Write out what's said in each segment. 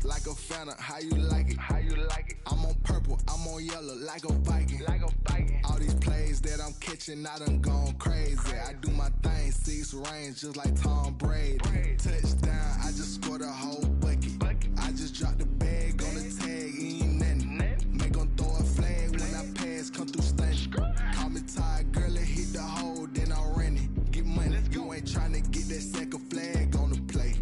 like a Fanta, how you like it? How you like it? I'm on purple, I'm on yellow, like a Viking. Like a Viking. All these plays that I'm catching, I done gone crazy. I do my thing, 6 range, just like Tom Brady. Touchdown, I just scored a whole bucket. I just dropped the bag on the tag, ain't nothing. Make 'em throw a flag when I pass, come through stunning. Call me tired, girl, it hit the hole, then I ran it. Get money, you ain't tryna get that second flag on the play.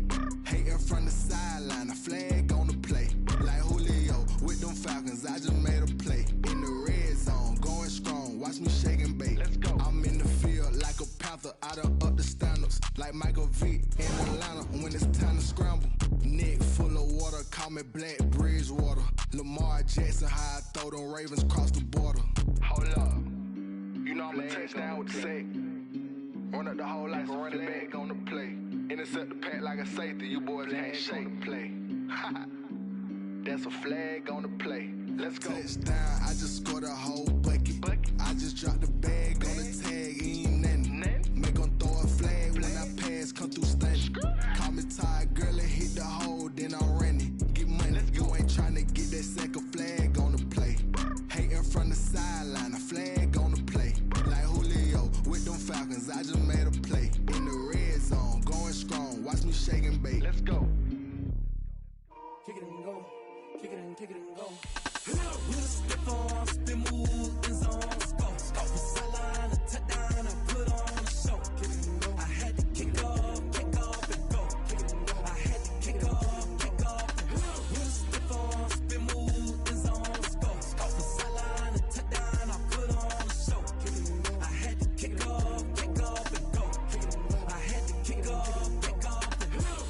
Hating from the sideline, a flag on the play. Like Julio with them Falcons, I just made a play. In the red zone, going strong, watch me shake and bake. Let's go. I'm in the field like a Panther, I done up the standards. Like Michael Vick in Atlanta when it's time to scramble. Neck full of water, call me Black Bridgewater. Lamar Jackson, how I throw them Ravens cross the border. Hold up, you know I'm a touchdown with the sack. Run up the whole like a running back on the play. Intercept the pack like a safety, you boys ain't shake the play. That's a flag on the play. Let's go. Touchdown, I just scored a whole bucket. I just dropped the bag on the tag, ain't nothing. Make 'em throw a flag when I pass, come through stunning. Call me tired, girl, it hit the hole, then I ran it. Get money, you ain't tryna get that second flag on the play. Hating from the sideline, a flag on the play. Like Julio with them Falcons, I just made a play. In the red zone, going strong, watch me shake and bake. Let's go. Kick it and go, kick it and go. With a step on, spin move, in zone, go. Off the sideline, a touchdown, I put on a show. Kick it and go. I had to kick off and go. Kick it and go. I had to kick off and go. With a step on, spin move, in zone, go. Off the sideline, a touchdown, I put on a show. Kick it and go. I had to kick off and go. Kick it and go. I had to kick off and go.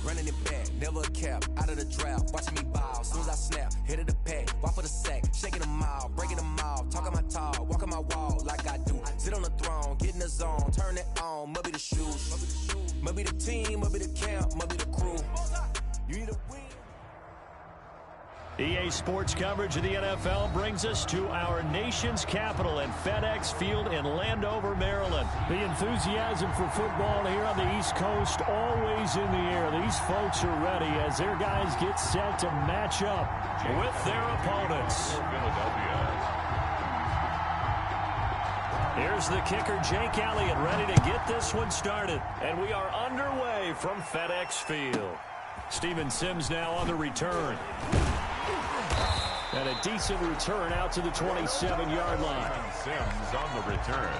Running it back, never a cap, out of the drought, watching me bow. Soon as I snap, hit of the pack, walk for the sack, shaking them out, breaking them out, talking my talk, walking my wall like I do. Sit on the throne, get in the zone, turn it on, must be the shoes, must be the team, must be the camp, must be the crew. You need a win. EA Sports coverage of the NFL brings us to our nation's capital at FedEx Field in Landover, Maryland. The enthusiasm for football here on the East Coast always in the air. These folks are ready as their guys get set to match up with their opponents. Here's the kicker, Jake Elliott, ready to get this one started. And we are underway from FedEx Field. Steven Sims now on the return. And a decent return out to the 27-yard line. Sims on the return.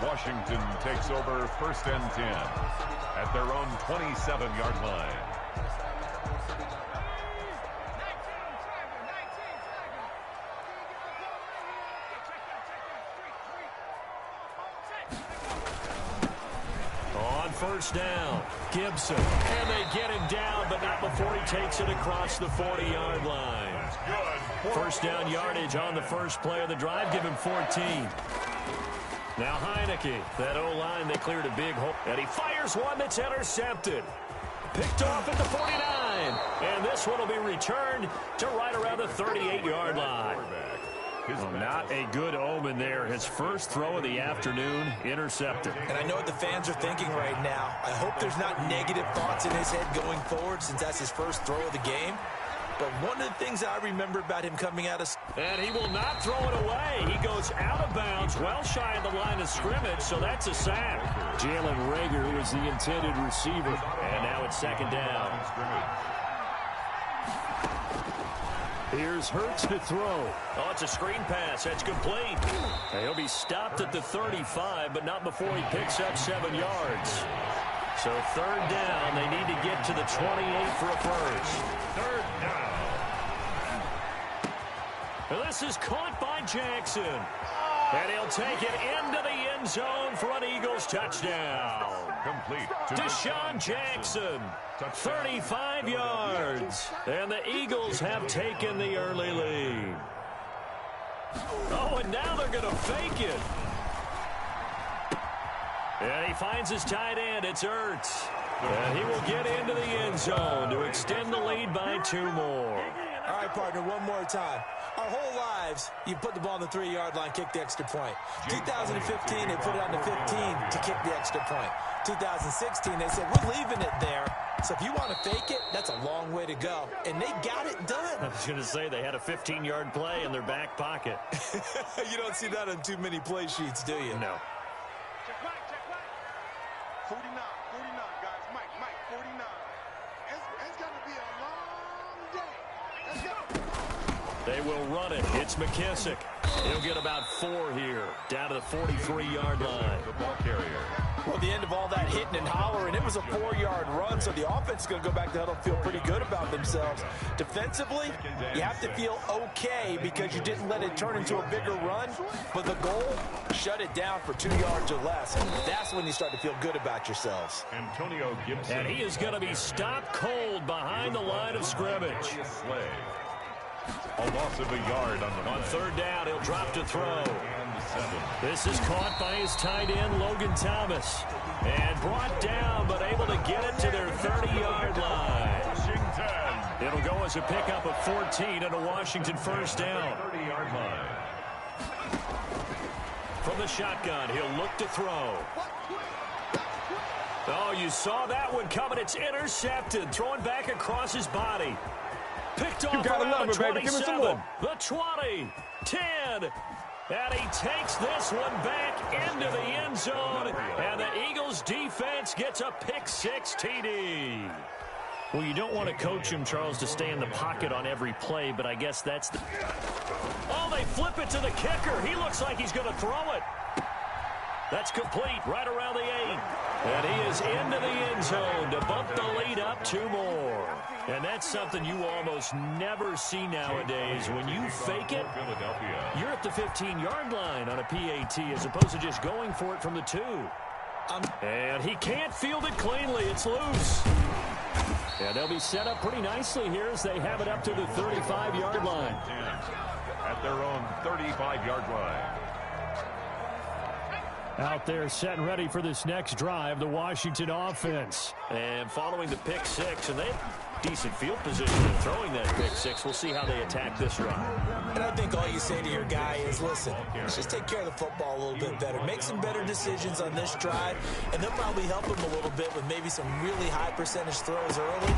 Washington takes over 1st and 10 at their own 27-yard line. On 1st down, Gibson. And they get him down, but not before he takes it across the 40-yard line. 1st down yardage on the first play of the drive. Give him 14. Now Heineke, that O-line, they cleared a big hole. And he fires one that's intercepted. Picked off at the 49. And this one will be returned to right around the 38-yard line. Well, not a good omen there. His first throw of the afternoon intercepted. And I know what the fans are thinking right now. I hope there's not negative thoughts in his head going forward since that's his first throw of the game. But one of the things I remember about him coming out of... And he will not throw it away. He goes out of bounds, well shy of the line of scrimmage, so that's a sack. Jalen Reagor, who is the intended receiver. And now it's 2nd down. Here's Hurts to throw. Oh, it's a screen pass. That's complete. And he'll be stopped at the 35, but not before he picks up 7 yards. So 3rd down. They need to get to the 28 for a first. 3rd down. This is caught by Jackson. And he'll take it into the end zone for an Eagles touchdown. Complete. Deshaun Jackson, 35 yards. And the Eagles have taken the early lead. Oh, and now they're going to fake it. And he finds his tight end. It's Ertz. And he will get into the end zone to extend the lead by 2 more. All right, partner, one more time. Our whole lives, you put the ball on the 3-yard line, kick the extra point. 2015, they put it on the 15 to kick the extra point. 2016, they said, we're leaving it there So if you want to fake it, that's a long way to go. And they got it done. I was going to say they had a 15-yard play in their back pocket. You don't see that on too many play sheets, do you? No. Check right. 49, guys. Mike, 49. It's going to be a long day. Let's go. They will run it. It's McKissick. He'll get about 4 here, down to the 43-yard line. The ball carrier. Well, the end of all that hitting and hollering, it was a 4-yard run, so the offense is going to go back to huddle, feel pretty good about themselves. Defensively, you have to feel okay because you didn't let it turn into a bigger run, but the goal, shut it down for 2 yards or less. That's when you start to feel good about yourselves. Antonio Gibson. And he is going to be stopped cold behind the line of scrimmage. A loss of a yard On third down, he'll drop to throw. and 7. This is caught by his tight end, Logan Thomas. And brought down, but able to get it to their 30-yard line. Washington. It'll go as a pickup of 14 and a Washington first down. 30-yard line. From the shotgun, he'll look to throw. Oh, you saw that one coming. It's intercepted. Throwing back across his body. Picked off around the 27, the 20, 10, and he takes this one back into the end zone, and the Eagles defense gets a pick-6 TD. Well, you don't want to coach him, Charles, to stay in the pocket on every play, but I guess that's the... Oh, they flip it to the kicker. He looks like he's going to throw it. That's complete right around the 8. And he is into the end zone to bump the lead up 2 more. And that's something you almost never see nowadays. When you fake it, you're at the 15-yard line on a PAT as opposed to just going for it from the 2. And he can't field it cleanly. It's loose. And they'll be set up pretty nicely here as they have it up to the 35-yard line. At their own 35-yard line. Out there set and ready for this next drive, the Washington offense. And following the pick-6, and they have decent field position in throwing that pick-6. We'll see how they attack this drive. And I think all you say to your guy is, listen, let's just take care of the football a little bit better. Make some better decisions on this drive, and they'll probably help him a little bit with maybe some really high percentage throws early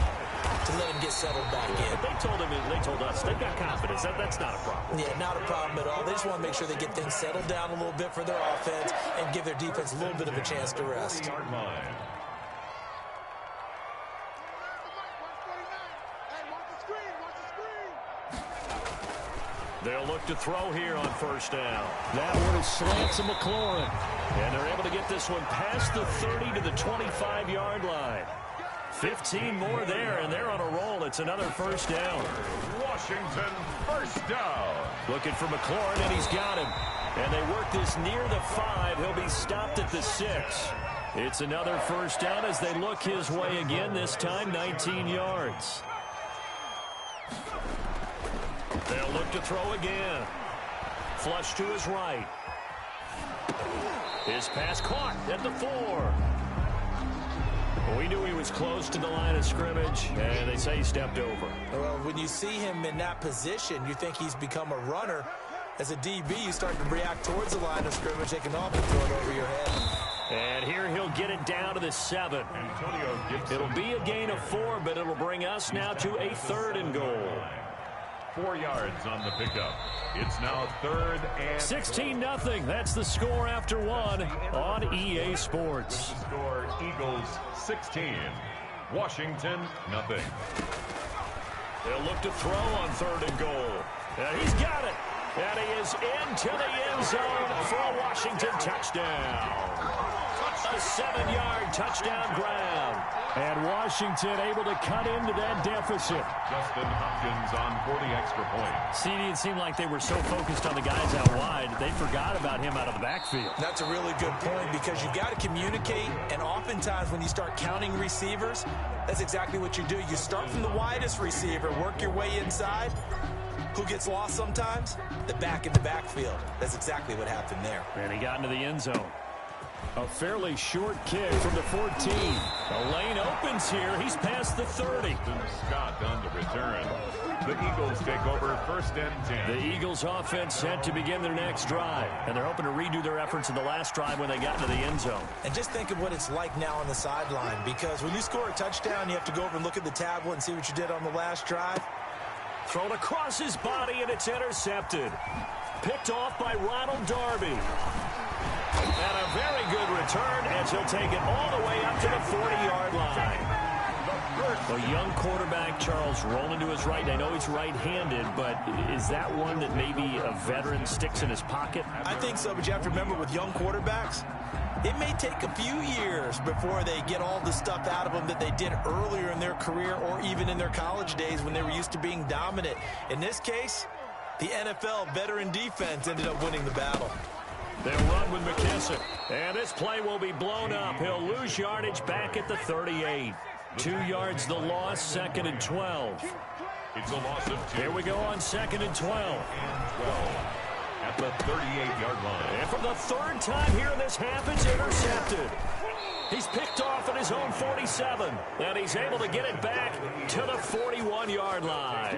to let him get settled back in. They told us they've got confidence. That's not a problem. Yeah, not a problem at all. They just want to make sure they get things settled down a little bit for their offense and give their defense a little bit of a chance to rest. They'll look to throw here on first down. That one is slants to McLaurin. And they're able to get this one past the 30 to the 25-yard line. 15 more there, and they're on a roll. It's another first down. Washington first down. Looking for McLaurin, and he's got him. And they work this near the 5. He'll be stopped at the 6. It's another first down as they look his way again, this time 19 yards. They'll look to throw again. Flush to his right. His pass caught at the 4. We knew he was close to the line of scrimmage, and they say he stepped over. Well, when you see him in that position, you think he's become a runner. As a DB, you start to react towards the line of scrimmage. They can often throw it over your head. And here he'll get it down to the 7. Antonio Gibson. It'll be a gain of 4, but it'll bring us now to a 3rd and goal. 4 yards on the pickup. It's now 3rd and 16-0. That's the score after 1 on EA Sports. The score, Eagles 16, Washington nothing. They'll look to throw on 3rd and goal. And he's got it. And he is into the end zone for a Washington touchdown. A 7-yard touchdown ground. And Washington able to cut into that deficit. Justin Hopkins on 40 extra points. CD, it seemed like they were so focused on the guys out wide, they forgot about him out of the backfield. That's a really good point because you've got to communicate, and oftentimes when you start counting receivers, that's exactly what you do. You start from the widest receiver, work your way inside. Who gets lost sometimes? The back in the backfield. That's exactly what happened there. And he got into the end zone. A fairly short kick from the 14. The lane opens here. He's past the 30. Scott on the return. The Eagles take over 1st and 10. The Eagles offense set to begin their next drive, and they're hoping to redo their efforts in the last drive when they got into the end zone. And just think of what it's like now on the sideline, because when you score a touchdown, you have to go over and look at the tablet and see what you did on the last drive. Thrown across his body, and it's intercepted. Picked off by Ronald Darby. And a very good return as he'll take it all the way up to the 40-yard line. A young quarterback, Charles, rolling to his right. I know he's right-handed, but is that one that maybe a veteran sticks in his pocket? I think so, but you have to remember with young quarterbacks, it may take a few years before they get all the stuff out of them that they did earlier in their career or even in their college days when they were used to being dominant. In this case, the NFL veteran defense ended up winning the battle. They'll run with McKissick, and this play will be blown up. He'll lose yardage back at the 38. 2 yards the loss, 2nd and 12. It's a loss of 2. Here we go on 2nd and 12. At the 38-yard line. And for the 3rd time here in this half, it's intercepted. He's picked off at his own 47, and he's able to get it back to the 41-yard line.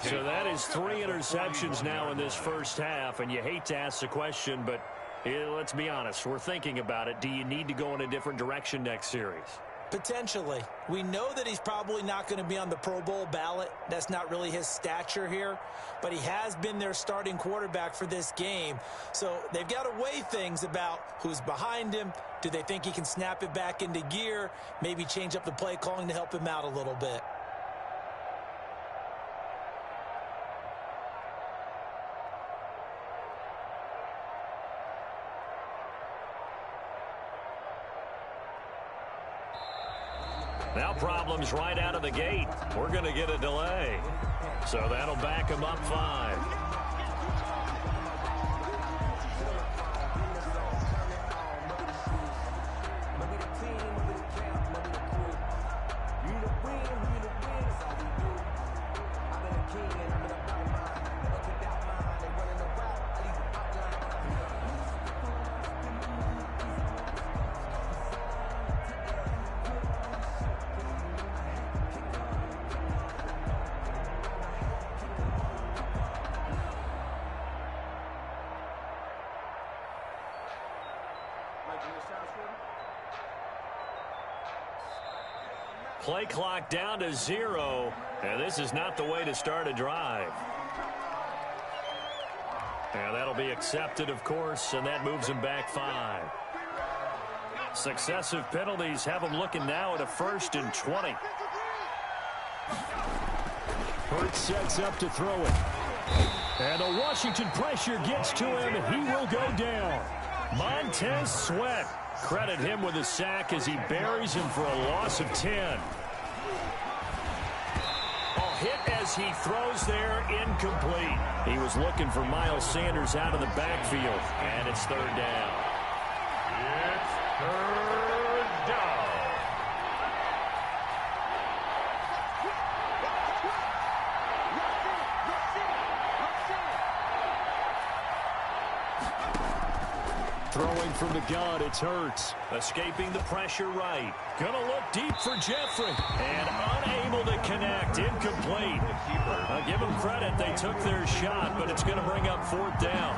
So that is 3 interceptions now in this first half, and you hate to ask the question, but let's be honest, we're thinking about it. Do you need to go in a different direction next series? Potentially. We know that he's probably not going to be on the Pro Bowl ballot. That's not really his stature here. But he has been their starting quarterback for this game. So they've got to weigh things about who's behind him. Do they think he can snap it back into gear? Maybe change up the play calling to help him out a little bit. Now problems right out of the gate. We're going to get a delay. So that'll back him up 5. Play clock down to 0, and this is not the way to start a drive. And that'll be accepted, of course, and that moves him back 5. Successive penalties have him looking now at a 1st and 20. Hurts sets up to throw it. And the Washington pressure gets to him. He will go down. Montez Sweat. Credit him with a sack as he buries him for a loss of 10. Hit as he throws there, incomplete. He was looking for Miles Sanders out of the backfield, and it's 3rd down. It's 3rd down. Throwing from the gun, it's Hurts. Escaping the pressure right. Gonna look deep for Jeffrey. And unable to connect. Incomplete. I'll give them credit. They took their shot, but it's going to bring up 4th down.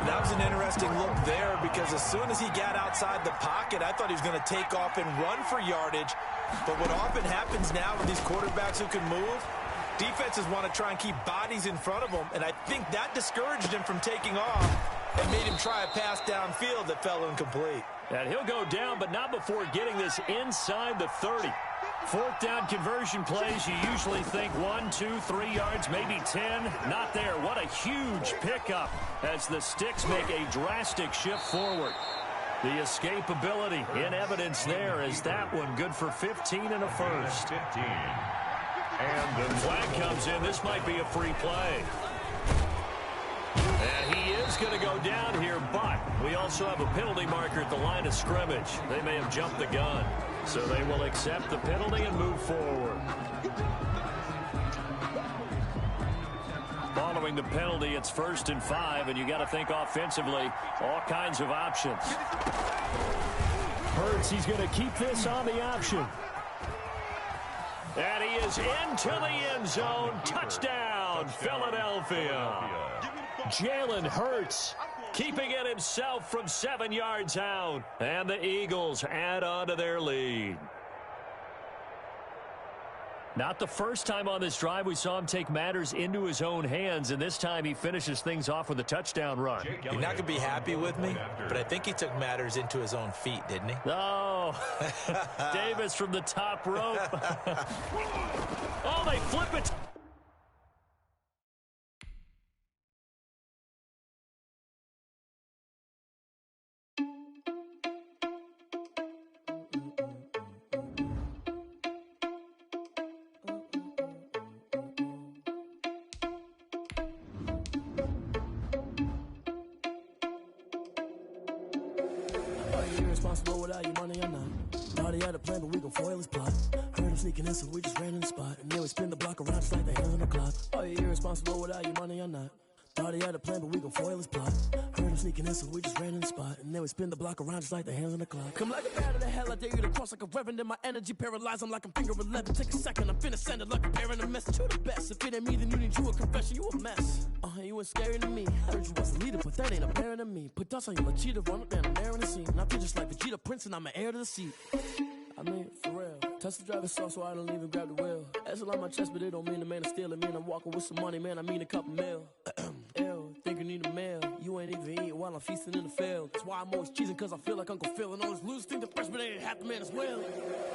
That was an interesting look there because as soon as he got outside the pocket, I thought he was going to take off and run for yardage. But what often happens now with these quarterbacks who can move, defenses want to try and keep bodies in front of them, and I think that discouraged him from taking off and made him try a pass downfield that fell incomplete. And he'll go down, but not before getting this inside the 30. 4th down conversion plays, you usually think 1, 2, 3 yards, maybe 10. Not there. What a huge pickup as the Sticks make a drastic shift forward. The escapability in evidence there is that one good for 15 and a 1st. 15. And the flag comes in. This might be a free play. And he is going to go down here, but we also have a penalty marker at the line of scrimmage. They may have jumped the gun. So they will accept the penalty and move forward. Following the penalty, it's 1st and 5, and you got to think offensively, all kinds of options. Hurts, he's going to keep this on the option. And he is into the end zone. Touchdown, Philadelphia. Jalen Hurts keeping it himself from 7 yards out. And the Eagles add on to their lead. Not the first time on this drive we saw him take matters into his own hands, and this time he finishes things off with a touchdown run. You're not going to be happy with me, but I think he took matters into his own feet, didn't he? Oh, Davis from the top rope. Oh, they flip it. Irresponsible without your money or not. Thought he had a plan, but we gon' foil his plot. Heard him sneaking in, so we just ran in the spot. And then we spin the block around just like the hands on the clock. Are you irresponsible without your money or not? Thought he had a plan, but we gon' foil his plot. Heard him sneaking in, so we just ran in the spot. And then we spin the block around just like the hands on the clock. Come like a bat of the hell, I dare you to cross like a reverend. In my energy paralyzed, I'm like I'm finger 11. Take a second, I'm finna send it like a parent a message. You the best, if it ain't me, then you need you a confession. You a mess. You ain't scary to me. I heard you was a leader, but that ain't apparent to me. Put dust on you like cheetah, run up down the air in the scene. I feel just like Vegeta Prince, and I'm an heir to the seat. I mean, for real. Touch the driver's soft, so I don't even grab the wheel. That's on my chest, but it don't mean the man is stealing. Mean I'm walking with some money, man. I mean a couple mil. Ew, think you need a meal. You ain't even eating while I'm feasting in the field. That's why I'm always cheesing, cause I feel like Uncle Phil. And all this lose think the freshman ain't half the man as well.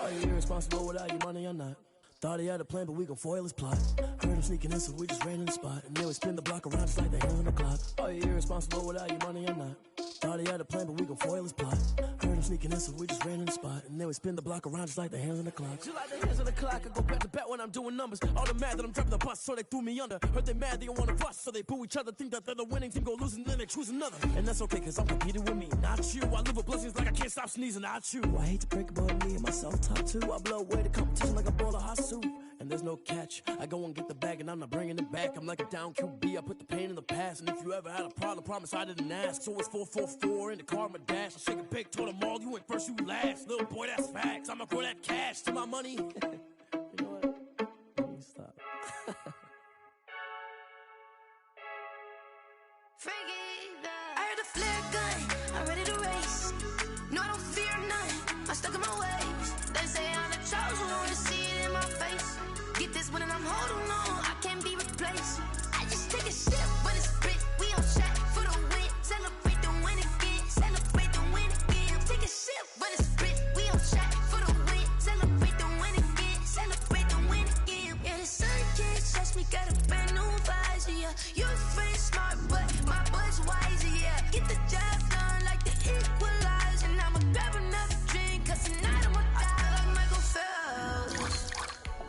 Are you irresponsible without your money or not? Thought he had a plan, but we gon' foil his plot. Heard him sneaking in, so we just ran in the spot. And then we spin the block around just like the hands on the clock. Are you irresponsible without your money or not? Thought he had a plan, but we gon' foil his plot. Heard him sneaking in, so we just ran in the spot. And then we spin the block around just like the hands on the clock. Just like the hands on the clock, I go back to back when I'm doing numbers. All the mad that I'm dropping the bus, so they threw me under. Heard they mad, they don't wanna bust, so they boo each other. Think that they're the winning team, go losing, then they choose another. And that's okay, cause I'm competing with me, not you. I live with blessings like I can't stop sneezing, not you. I hate to break it, but me and myself top two. I blow away the competition like a bowl of hot soup. And there's no catch. I go and get the bag and I'm not bringing it back. I'm like a down QB. I put the pain in the past. And if you ever had a problem, promise I didn't ask. So it's 4-4-4 in the car, my dash. I shake a big, told them all, you went first, you last. Little boy, that's facts. I'ma grow that cash to my money. You know what? Let me stop. I heard a flare gun. I'm ready to race. No, I don't fear none. I'm stuck in my ways. They say I'm the chosen one to see it in my face. Get this one and I'm holding on, I can't be replaced. I just take a sip when it's split. We on shot for the win. Celebrate the win again. Celebrate the win again. Take a sip when it's split. We on shot for the win. Celebrate the win again. Celebrate the win again. Yeah, the sun can't touch me. Got a brand new visor. Yeah, your friend smart, but my bud's wiser. Yeah, get the job done like the equalizer. And I'ma grab another drink, cause tonight I'ma die like Michael Phelps.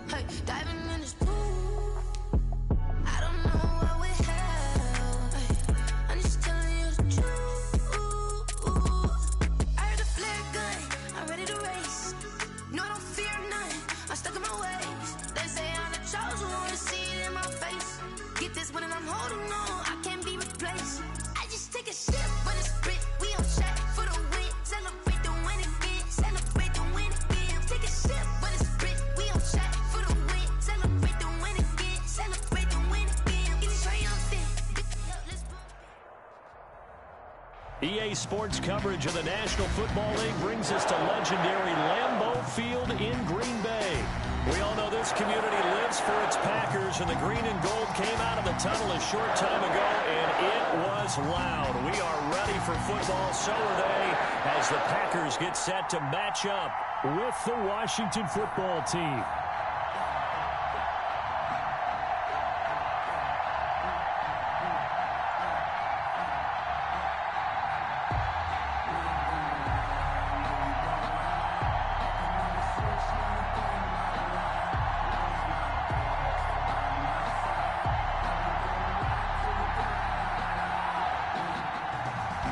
Hey, diving in this pool, I don't know what would help. Hey, I'm just telling you the truth. I heard a flare gun, I'm ready to race. No, I don't fear none, I'm stuck in my ways. They say I'm the chosen one to see it in my face. Get this one and I'm holding on, I can't be replaced. I just take a sip when it's split. We on shot for the win. Celebrate the win again. Celebrate the win again. Take a sip when it's split. We on shot for the win. Celebrate the win again. Celebrate the win again. Get it triumphant. EA Sports coverage of the National Football League brings us to legendary Lambeau Field in Green Bay. We all know this community lives for its Packers, and the green and gold came out of the tunnel a short time ago, and it was loud. We are ready for football, so are they, as the Packers get set to match up with the Washington Football Team.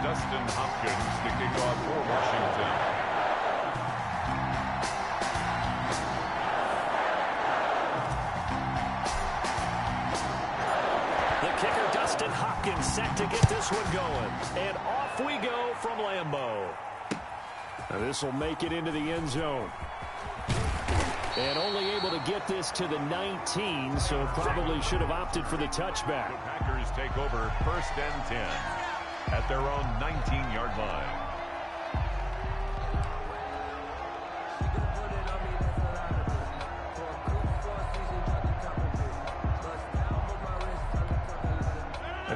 Dustin Hopkins to kick off for Washington. The kicker, Dustin Hopkins, set to get this one going. And off we go from Lambeau. This will make it into the end zone. And only able to get this to the 19, so probably should have opted for the touchback. The Packers take over 1st and 10 at their own 19-yard line.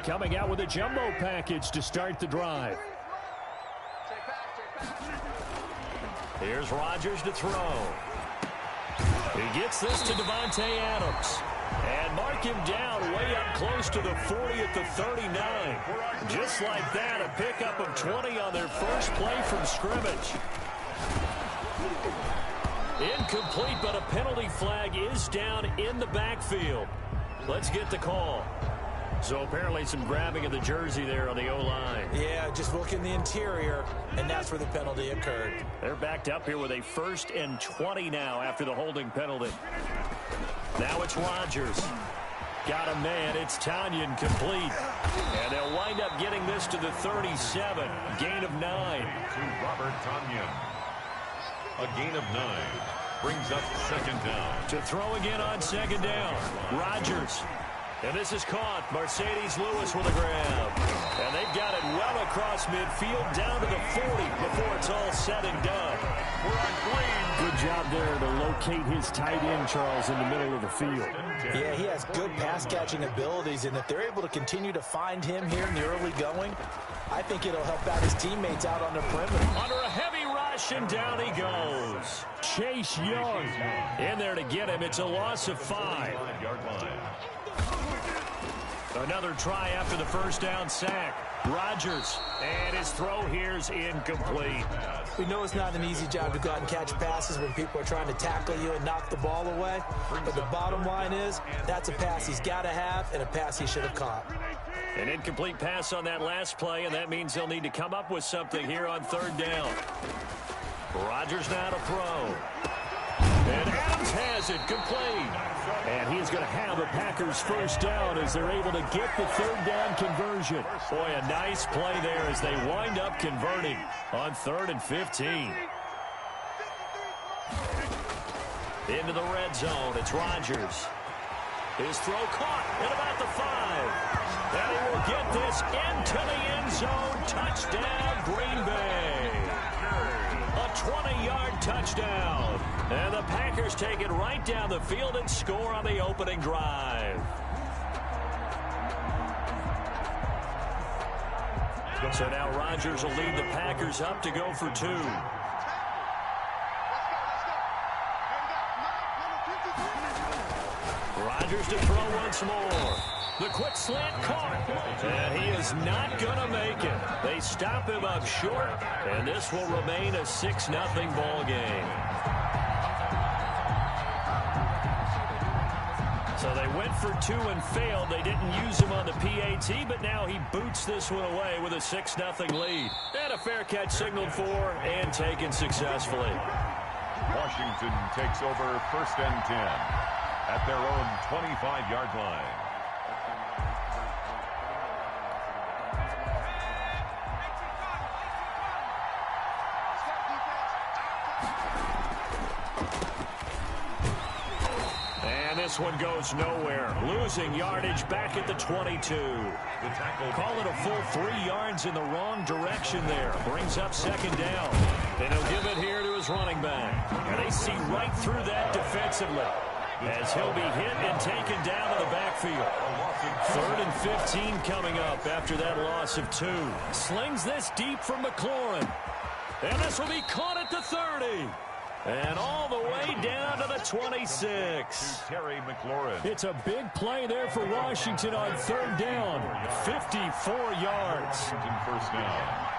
Coming out with a jumbo package to start the drive. Here's Rodgers to throw. He gets this to Davante Adams. And mark him down way up close to the 40 at the 39. Just like that, a pickup of 20 on their first play from scrimmage. Incomplete, but a penalty flag is down in the backfield. Let's get the call. So apparently some grabbing of the jersey there on the O-line. Yeah, just look in the interior, and that's where the penalty occurred. They're backed up here with a 1st and 20 now after the holding penalty. Now it's Rodgers. Got a man. It's Tanyan complete. And they'll wind up getting this to the 37. Gain of 9. To Robert Tanyan. A gain of 9. Brings up 2nd down. To throw again on 2nd down. Rodgers. And this is caught. Mercedes Lewis with a grab. And they've got it well across midfield down to the 40 before it's all said and done. We're on Green. Good job there to locate his tight end, Charles, in the middle of the field. Yeah, he has good pass-catching abilities, and if they're able to continue to find him here in the early going, I think it'll help out his teammates out on the perimeter. Under a heavy rush, and down he goes. Chase Young in there to get him. It's a loss of 5. Another try after the 1st down sack. Rodgers, and his throw here's incomplete. We know it's not an easy job to go out and catch passes when people are trying to tackle you and knock the ball away. But the bottom line is, that's a pass he's got to have and a pass he should have caught. An incomplete pass on that last play, and that means they'll need to come up with something here on 3rd down. Rodgers now to throw. And Adams has it complete. And he is going to have a Packers 1st down as they're able to get the 3rd down conversion. Boy, a nice play there as they wind up converting on 3rd and 15. Into the red zone. It's Rodgers. His throw caught at about the 5. And he will get this into the end zone. Touchdown, Green Bay. A 20-yard touchdown. And the Packers take it right down the field and score on the opening drive. So now Rodgers will lead the Packers up to go for 2. Rodgers to throw once more. The quick slant caught, and he is not going to make it. They stop him up short, and this will remain a 6-0 ball game. So they went for 2 and failed. They didn't use him on the PAT, but now he boots this one away with a 6-0 lead. And a fair catch signaled for and taken successfully. Washington takes over 1st and 10 at their own 25-yard line. This one goes nowhere. Losing yardage back at the 22. Call it a full 3 yards in the wrong direction there. Brings up 2nd down. And he'll give it here to his running back. And they see right through that defensively as he'll be hit and taken down to the backfield. 3rd and 15 coming up after that loss of 2. Slings this deep from McLaurin. And this will be caught at the 30. And all the way down to the 26. Terry McLaurin. It's a big play there for Washington on 3rd down. 54 yards. 1st down.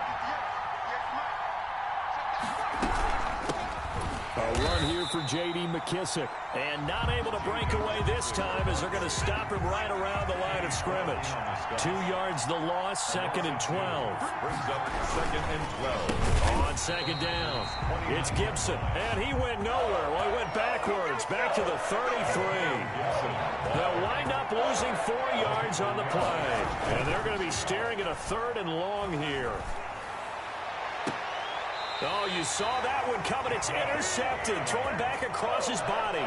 A run here for J.D. McKissick. And not able to break away this time as they're going to stop him right around the line of scrimmage. 2 yards the loss, 2nd and 12. Brings up 2nd and 12. On 2nd down, it's Gibson. And he went nowhere. Well, he went backwards, back to the 33. They'll wind up losing 4 yards on the play. And they're going to be staring at a 3rd and long here. Oh, you saw that one coming. It's intercepted. Throwing back across his body.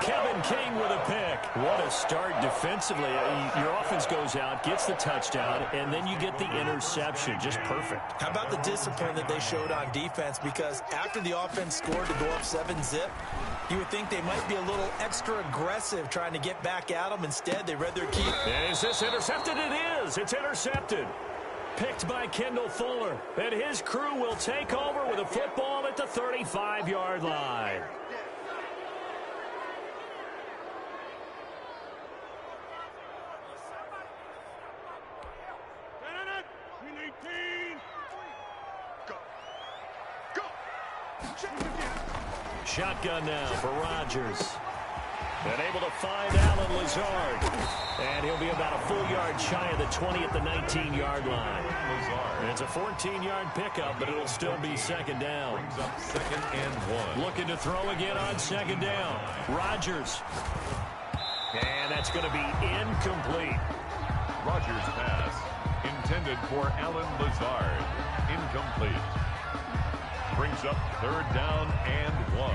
Kevin King with a pick. What a start defensively. Your offense goes out, gets the touchdown, and then you get the interception. Just perfect. How about the discipline that they showed on defense? Because after the offense scored to go up 7-zip, you would think they might be a little extra aggressive trying to get back at them. Instead, they read their key. And is this intercepted? It is. It's intercepted. Picked by Kendall Fuller. And his crew will take over with a football at the 35-yard line. Shotgun now for Rodgers. And able to find Allen Lazard. And he'll be about a full yard shy of the 20 at the 19-yard line. And it's a 14-yard pickup, but it'll still be second down. Brings up 2nd and 1. Looking to throw again on second down. Rodgers. And that's going to be incomplete. Rodgers' pass intended for Allen Lazard. Incomplete. Brings up 3rd down and 1.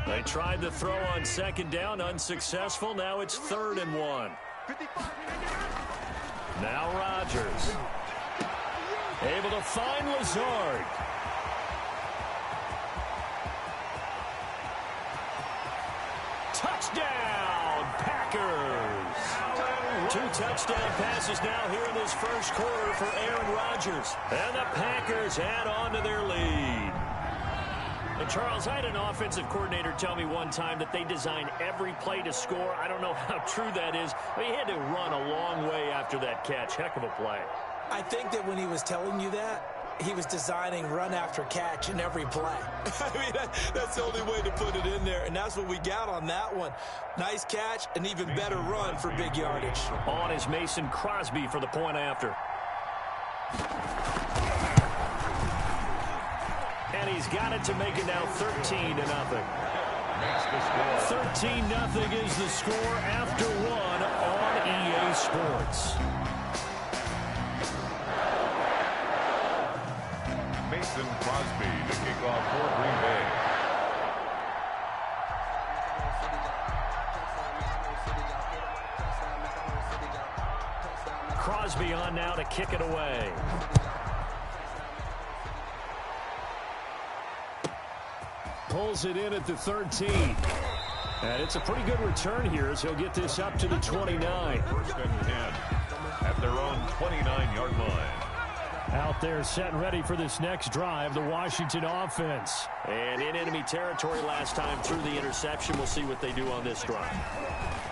They tried to throw on second down, unsuccessful. Now it's 3rd and 1. Now Rodgers. Able to find Lazard. Touchdown, Packers. 2 touchdown passes now here in this first quarter for Aaron Rodgers. And the Packers add on to their lead. And Charles, I had an offensive coordinator tell me one time that they design every play to score. I don't know how true that is, but he had to run a long way after that catch. Heck of a play. I think that when he was telling you that, he was designing run after catch in every play. I mean, that's the only way to put it in there, and that's what we got on that one. Nice catch, an even better run for big yardage. On is Mason Crosby for the point after. And he's got it to make it now 13-0. 13-0 is the score after 1 on EA Sports. Mason Crosby to kick off for Green Bay. Crosby on now to kick it away. Pulls it in at the 13. And it's a pretty good return here as he'll get this up to the 29. 1st and 10 at their own 29-yard line. Out there set and ready for this next drive, the Washington offense. And in enemy territory last time through the interception. We'll see what they do on this drive.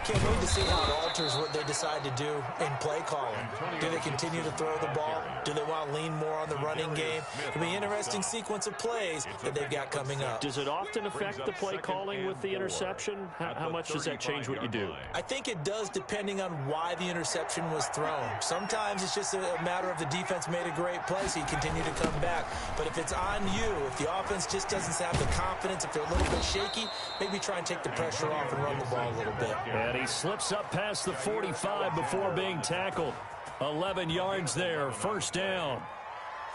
Can't wait to see how it alters what they decide to do in play calling. Do they continue to throw the ball? Do they want to lean more on the running game? It'll be an interesting sequence of plays that they've got coming up. Does it often affect the play calling with the interception? How much does that change what you do? I think it does depending on why the interception was thrown. Sometimes it's just a matter of the defense made a great play, so you continue to come back. But if it's on you, if the offense just doesn't have the confidence, if they're a little bit shaky, maybe try and take the pressure off and run the ball a little bit. And he slips up past the 45 before being tackled. 11 yards there, 1st down.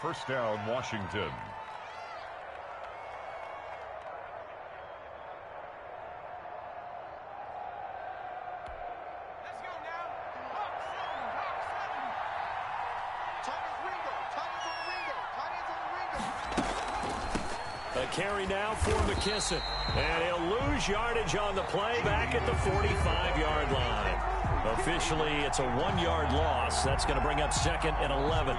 1st down, Washington. A carry now for McKissick. And he'll lose yardage on the play back at the 45-yard line. Officially, it's a 1-yard loss. That's going to bring up 2nd and 11.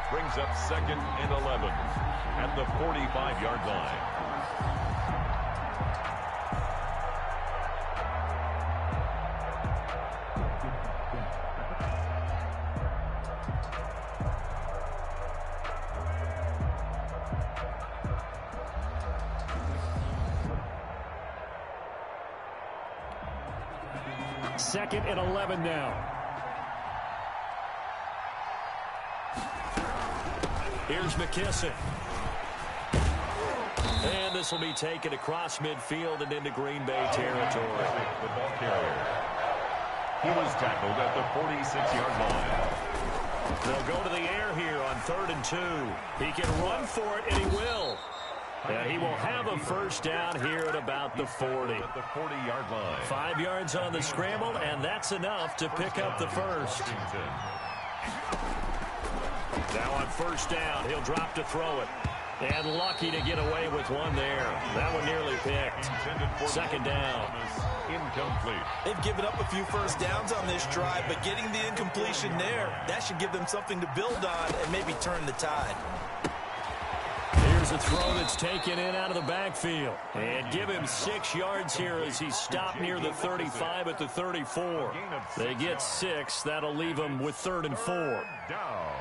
Brings up 2nd and 11 at the 45-yard line. Second and 11 now. Here's McKissick. And this will be taken across midfield and into Green Bay territory. The ball carrier. He was tackled at the 46-yard line. They'll go to the air here on 3rd and 2. He can run for it, and he will. And he will have a first down here at about the 40. At the 40-yard line. 5 yards on the scramble, and that's enough to pick up the first. Now on first down, he'll drop to throw it. And lucky to get away with one there. That one nearly picked. 2nd down. Incomplete. They've given up a few first downs on this drive, but getting the incompletion there, that should give them something to build on and maybe turn the tide. Here's a throw that's taken in out of the backfield. And give him 6 yards here as he stopped near the 35 at the 34. They get 6. That'll leave him with 3rd and 4. Down.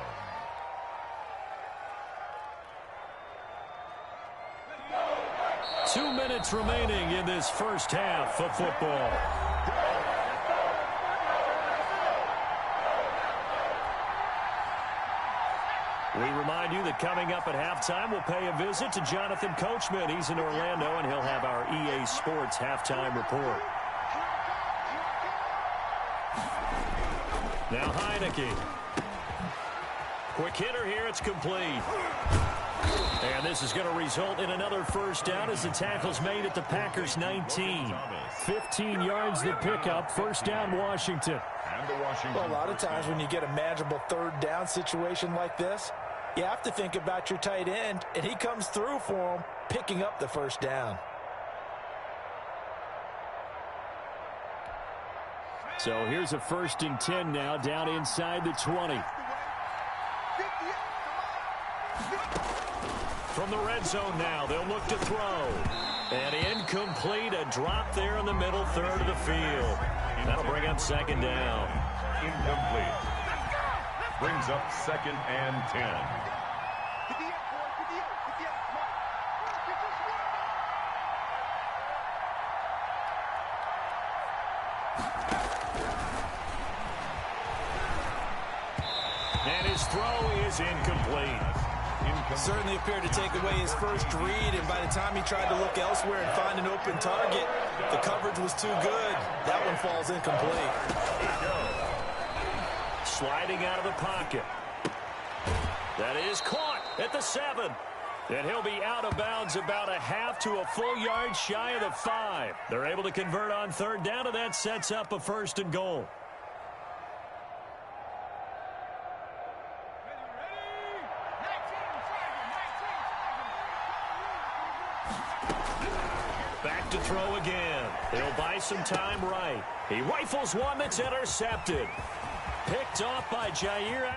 Two minutes remaining in this first half of football. We remind you that coming up at halftime, we'll pay a visit to Jonathan Coachman. He's in Orlando, and he'll have our EA Sports halftime report. Now Heineke. Quick hitter here. It's complete. And this is going to result in another first down as the tackle's made at the Packers' 19. 15 yards the pickup. First down, Washington. Well, a lot of times when you get a manageable 3rd down situation like this, you have to think about your tight end, and he comes through for him, picking up the first down. So here's a 1st and 10 now, down inside the 20. From the red zone now, they'll look to throw. And incomplete, a drop there in the middle 3rd of the field. That'll bring up 2nd down. Incomplete. Brings up 2nd and 10. And his throw is incomplete. Certainly appeared to take away his first read, and by the time he tried to look elsewhere and find an open target, the coverage was too good. That one falls incomplete. Sliding out of the pocket. That is caught at the 7. And he'll be out of bounds about a half to a full yard shy of the 5. They're able to convert on 3rd down, and that sets up a 1st and goal. Back to throw again. He'll buy some time right. He rifles one that's intercepted. Picked off by Jair.